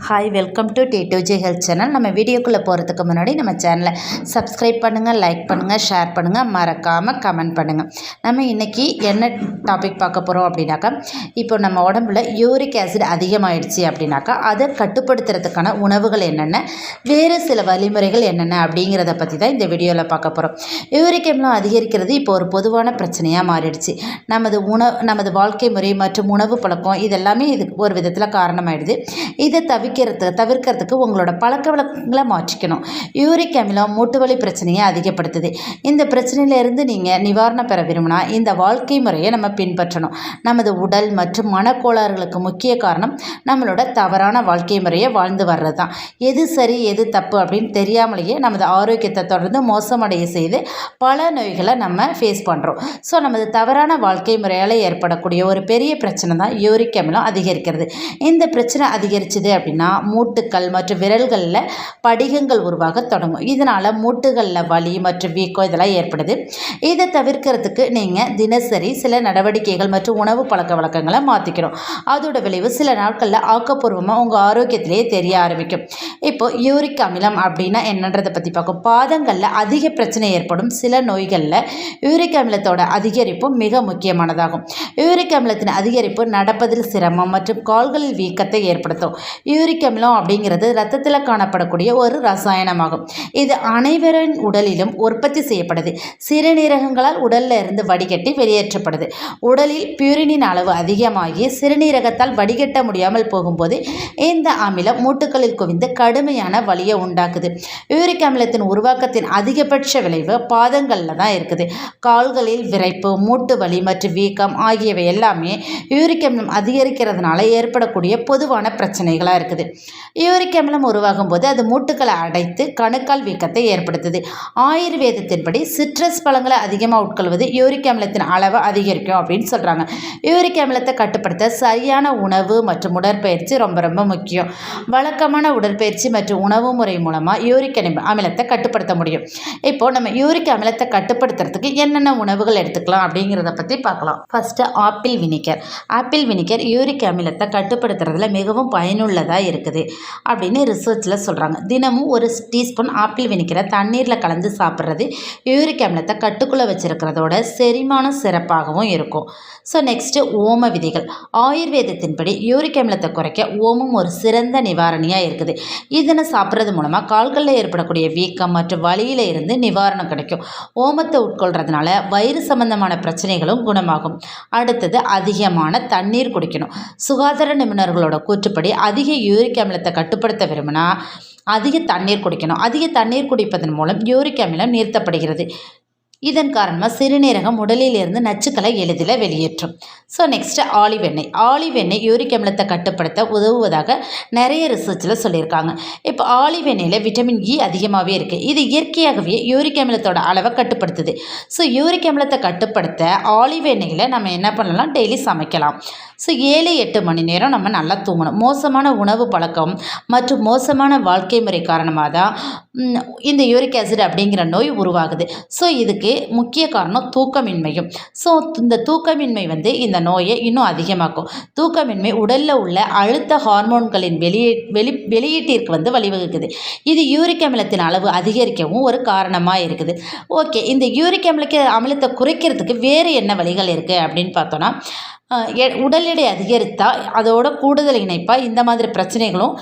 Hi welcome to T2J health channel. நம்ம வீடியோக்குள்ளே போகிறதுக்கு முன்னாடி நம்ம சேனலை சப்ஸ்கிரைப் பண்ணுங்கள், லைக் பண்ணுங்கள், ஷேர் பண்ணுங்கள், மறக்காமல் கமெண்ட் பண்ணுங்கள். நம்ம இன்றைக்கி என்ன டாபிக் பார்க்க போகிறோம் அப்படின்னாக்கா, இப்போ நம்ம உடம்புல யூரிக் ஆசிட் அதிகமாகிடுச்சு அப்படின்னாக்கா அதை கட்டுப்படுத்துறதுக்கான உணவுகள் என்னென்ன, வேறு சில வழிமுறைகள் என்னென்ன அப்படிங்கிறத பற்றி தான் இந்த வீடியோவில் பார்க்க போகிறோம். யூரிக் அமிலம் அதிகரிக்கிறது இப்போ ஒரு பொதுவான பிரச்சனையாக மாறிடுச்சு. நமது வாழ்க்கை முறை மற்றும் உணவு பழக்கம் இதெல்லாமே இதுக்கு ஒரு விதத்தில் காரணமாயிடுது. இதை தவிர்க்கிறதுக்கு உங்களோட பழக்க வழக்கங்களை மாற்றிக்கணும். யூரிக் அமிலம் மூட்டு வலி பிரச்சனையை அதிகப்படுத்துது. இந்த பிரச்சனையிலேருந்து நீங்கள் நிவாரணம் பெற விரும்பினா இந்த வாழ்க்கை முறையை நம்ம பின்பற்றணும். நமது உடல் மற்றும் மனக்கோளாறுகளுக்கு முக்கிய காரணம் நம்மளோட தவறான வாழ்க்கை முறையை வாழ்ந்து வர்றது தான். எது சரி எது தப்பு அப்படின்னு தெரியாமலேயே நமது ஆரோக்கியத்தை தொடர்ந்து மோசமடைய செய்து பல நோய்களை நம்ம ஃபேஸ் பண்ணுறோம். ஸோ நமது தவறான வாழ்க்கை முறையால் ஏற்படக்கூடிய ஒரு பெரிய பிரச்சனை தான் யூரிக் அமிலம் அதிகரிக்கிறது. இந்த பிரச்சனை அதிகரிச்சது அப்படின்னா மூட்டுக்கள் மற்றும் விரல்களில் படிகங்கள் உருவாக தொடங்கும். இதனால் மூட்டுகளில் வலி மற்றும் வீக்கம் இதெல்லாம் ஏற்படுது. இதை தவிர்க்கிறதுக்கு நீங்கள் தினசரி சில நடவடிக்கைகள் மற்றும் உணவு பழக்க வழக்கங்களை மாற்றிக்கணும். அதோட விளைவு சில நாட்களில் ஆக்கப்பூர்வமாக உங்கள் ஆரோக்கியத்திலேயே தெரிய ஆரம்பிக்கும். இப்போது யூரிக் அமிலம் அப்படின்னா என்னன்றதை பற்றி பார்க்கும். பாதங்களில் அதிக பிரச்சனை ஏற்படும் சில நோய்களில் யூரிக் அமிலத்தோட அதிகரிப்பும் மிக முக்கியமானதாகும். யூரிக் அமிலத்தின் அதிகரிப்பு நடப்பதில் சிரமம் மற்றும் கால்களில் வீக்கத்தை ஏற்படுத்தும். யூரிக் அமிலம் அப்படிங்கிறது இரத்தத்தில் காணப்படக்கூடிய ஒரு ரசாயனமாகும். இது அனைவரின் உடலிலும் உற்பத்தி செய்யப்படுது. சிறுநீரகங்களால் உடலில் இருந்து வடிகட்டி வெளியேற்றப்படுது. உடலில் பியூரினின் அளவு அதிகமாகி சிறுநீரகத்தால் வடிகட்ட முடியாமல் போகும்போது இந்த அமிலம் மூட்டுகளில் குவிந்து கடுமையான வலியை உண்டாக்குது. யூரிக் அமிலத்தின் உருவாக்கத்தின் அதிகபட்ச விளைவு பாதங்களில் தான் இருக்குது. கால்களில் விரைப்பு, மூட்டு வலி மற்றும் வீக்கம் ஆகியவை எல்லாமே யூரிக் அமிலம் அதிகரிக்கிறதுனால ஏற்படக்கூடிய பொதுவான பிரச்சனைகளாக இருக்குது. யூரிக் அமிலம் உருவாகும் போது அது மூட்டுக்களை அடைத்து கணுக்கால் வீக்கத்தை ஏற்படுத்துது. ஆயுர்வேதத்தின்படி சிட்ரஸ் பழங்களை அதிகமாக உட்கொள்வது யூரிக் அமிலத்தின் அளவை அதிகரிக்கும் அப்படின்னு சொல்கிறாங்க. யூரிக் அமிலத்தை கட்டுப்படுத்த சரியான உணவு மற்றும் உடற்பயிற்சி ரொம்ப ரொம்ப முக்கியம். வழக்கமான உடற்பயிற்சி மற்றும் உணவு முறை மூலமாக யூரிக் அமிலத்தை கட்டுப்படுத்த முடியும். இப்போது நம்ம யூரிக் அமிலத்தை கட்டுப்படுத்துறதுக்கு என்னென்ன உணவுகள் எடுத்துக்கலாம் அப்படிங்கிறத பற்றி பார்க்கலாம். First apple vinegar. Apple vinegar uric அமிலத்தை கட்டுப்படுத்துறதுல மிகவும் பயனுள்ளதாக இருக்குது அப்படின்னு ரிசர்ச்சில் சொல்கிறாங்க. தினமும் ஒரு டீஸ்பூன் ஆப்பிள் வினிகரை தண்ணீரில் கலந்து சாப்பிட்றது யூரிக் அமிலத்தை கட்டுக்குள்ளே வச்சுருக்கிறதோட செரிமானம் சிறப்பாகவும் இருக்கும். ஸோ நெக்ஸ்ட்டு ஓம விதைகள். ஆயுர்வேதத்தின்படி யூரிக் அமிலத்தை குறைக்க ஓமம் ஒரு சிறந்த நிவாரணியாக இருக்குது. இதனை சாப்பிட்றது மூலமாக கால்களில் ஏற்படக்கூடிய வீக்கம் மற்றும் வலியில் இருந்து நிவாரணம் கிடைக்கும். ஓமத்தை உட்கொள்றதுனால வயிறு சம்பந்தமான பிரச்சனைகளும் குணமாகும். அடுத்தது அதிகமான தண்ணீர் குடிக்கணும். சுகாதார நிபுணர்களோட கூற்றுப்படி அதிக யூரிக் அமிலத்தை கட்டுப்படுத்த விரும்பினா அதிக தண்ணீர் குடிக்கணும். அதிக தண்ணீர் குடிப்பதன் மூலம் யூரிக் அமிலம் நிறுத்தப்படுகிறது. இதன் காரணமாக சிறுநீரகம் உடலில் இருந்து நச்சுக்களை எளிதில் வெளியேற்றும். ஸோ நெக்ஸ்ட்டு ஆலிவ் எண்ணெய். ஆலிவ் எண்ணெய் யூரிக் அமிலத்தை கட்டுப்படுத்த உதவுவதாக நிறைய ரிசர்ச்சில் சொல்லியிருக்காங்க. இப்போ ஆலிவ் எண்ணெயில் விட்டமின் இ அதிகமாகவே இருக்குது. இது இயற்கையாகவே யூரிக் அமிலத்தோட அளவை கட்டுப்படுத்துது. ஸோ யூரிக் அமிலத்தை கட்டுப்படுத்த ஆலிவ் எண்ணெயில் நம்ம என்ன பண்ணலாம், டெய்லி சமைக்கலாம். ஸோ 7-8 மணி நேரம் நம்ம நல்லா தூங்கணும். மோசமான உணவு பழக்கம் மற்றும் மோசமான வாழ்க்கை முறை காரணமாக தான் இந்த யூரிக் ஆசிட் அப்படிங்கிற நோய் உருவாகுது. ஸோ இதுக்கு முக்கிய காரணம் தூக்கமின்மையும். ஸோ இந்த தூக்கமின்மை இந்த நோயை இன்னும் அதிகமாக்கும். தூக்கமின்மை உடலில் உள்ள அழுத்த ஹார்மோன்களின் வெளியீட்டிற்கு வழிவகுக்குது. இது யூரிக் அமிலத்தின் அளவு அதிகரிக்கவும் ஒரு காரணமாக இருக்குது. ஓகே, இந்த யூரிக் அமிலத்தை குறைக்கிறதுக்கு வேறு என்ன வழிகள் இருக்குது அப்படின்னு பார்த்தோன்னா, உடல் எடை அதிகரித்தால் அதோட கூடுதல் இணைப்பாக இந்த மாதிரி பிரச்சனைகளும்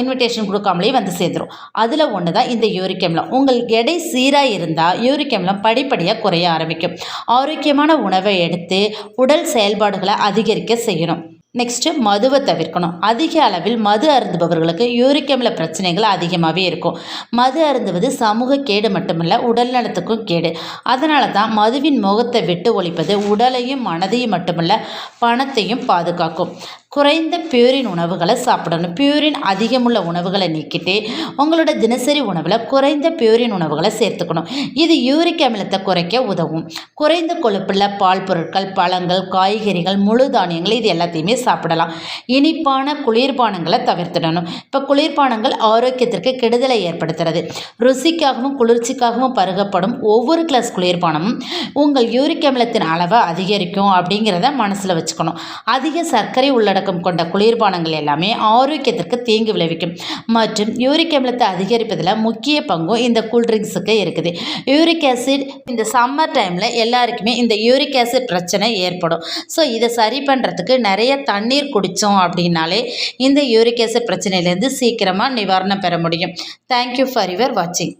இன்விடேஷன் கொடுக்காமலே சேர்ந்துடும். அதில் ஒன்று தான் இந்த யூரிக் அமிலம். உங்கள் எடை சீராக இருந்தால் யூரிக் அமிலம் படிப்படியாக குறைய ஆரம்பிக்கும். ஆரோக்கியமான உணவை எடுத்து உடல் செயல்பாடுகளை அதிகரிக்க செய்யணும். நெக்ஸ்ட்டு மதுவை தவிர்க்கணும். அதிக அளவில் மது அருந்துபவர்களுக்கு யூரிக் அமில பிரச்சனைகள் அதிகமாகவே இருக்கும். மது அருந்துவது சமூக கேடு மட்டுமல்ல, உடல் நலத்துக்கும் கேடு. அதனால தான் மதுவின் மோகத்தை விட்டு ஒழிப்பது உடலையும் மனதையும் மட்டுமல்ல பணத்தையும் பாதுகாக்கும். குறைந்த பியூரின் உணவுகளை சாப்பிடணும். பியூரின் அதிகமுள்ள உணவுகளை நீக்கிட்டு உங்களோட தினசரி உணவில் குறைந்த பியூரின் உணவுகளை சேர்த்துக்கணும். இது யூரிக் அமிலத்தை குறைக்க உதவும். குறைந்த கொழுப்புள்ள பால் பொருட்கள், பழங்கள், காய்கறிகள், முழு தானியங்கள் இது எல்லாத்தையுமே சாப்பிடலாம். இனிப்பான குளிர்பானங்களை தவிர்த்திடணும். இப்போ குளிர்பானங்கள் ஆரோக்கியத்திற்கு கெடுதலை ஏற்படுத்துறது. ருசிக்காகவும் குளிர்ச்சிக்காகவும் பருகப்படும் ஒவ்வொரு கிளாஸ் குளிர்பானமும் உங்கள் யூரிக் அமிலத்தின் அளவை அதிகரிக்கும் அப்படிங்கிறத மனசில் வச்சுக்கணும். அதிக சர்க்கரை உள்ளடக்க உள்ளடக்கம் கொண்ட குளிர்பானங்கள் எல்லாமே ஆரோக்கியத்திற்கு தீங்கு விளைவிக்கும் மற்றும் யூரிக் அமிலத்தை அதிகரிப்பதில் முக்கிய பங்கும் இந்த கூல்ட்ரிங்க்ஸுக்கு இருக்குது. யூரிக் ஆசிட் இந்த சம்மர் டைமில் எல்லாருக்குமே இந்த யூரிக் ஆசிட் பிரச்சனை ஏற்படும். ஸோ இதை சரி பண்ணுறதுக்கு நிறைய தண்ணீர் குடித்தோம் அப்படின்னாலே இந்த யூரிக் ஆசிட் பிரச்சனையிலேருந்து சீக்கிரமாக நிவாரணம் பெற முடியும். தேங்க்யூ ஃபார் யுவர் வாட்சிங்.